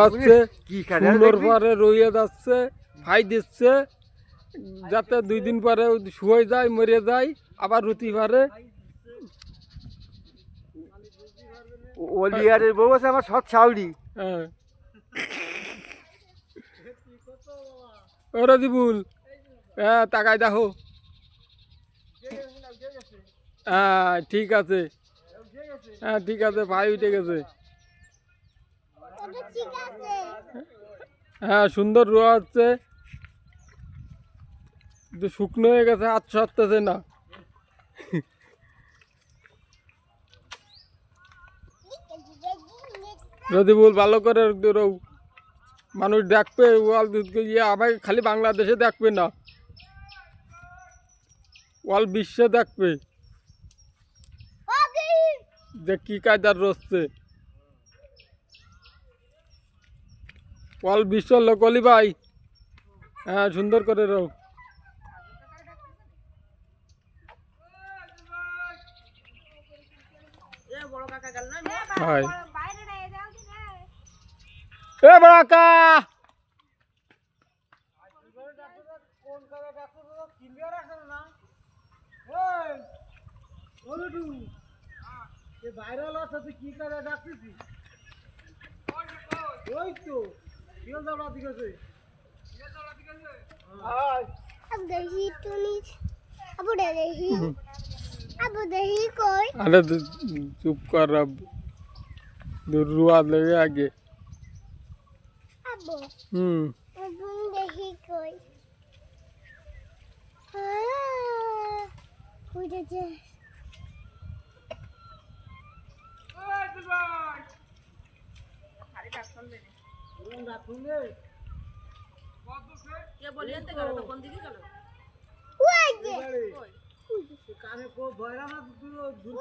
আছে সুন্দর পরে রইয়া যাচ্ছে ফাই দিচ্ছে যাতে 2 দিন পরে শুয়ে যায় মরে যায় আবার রুটি পারে ওলিয়ারের বউ আছে আমার সৎ ছাউরি। হ্যাঁ ওরা দিবুল হ্যাঁ তাকাই দেখো হ্যাঁ ঠিক আছে হ্যাঁ ঠিক আছে ভাই উঠে গেছে হ্যাঁ সুন্দর রোয়া হচ্ছে কিন্তু শুকনো হয়ে গেছে হাত সরতেছে না যদি বল ভালো করে মানুষ দেখবে ওয়াল ইয়ে আমাকে খালি বাংলাদেশে দেখবে না ওয়াল বিশ্বে দেখবে যে কি কায়দার রচ্ছে ওয়াল বিশ্ব লোকলি ভাই হ্যাঁ সুন্দর করে রো এ বড়াকা ভাইরাল আছে তুই কি করে ডাকতেছিস? ওই তো শিয়াল দাওড়া দিকেছে अब दही तो नहीं अब दही कोई अरे चुप कर अब दुरुआ लगे आगे अब दही कोई हाँ उधर जा কানে কো ভয়রা না তুই দূর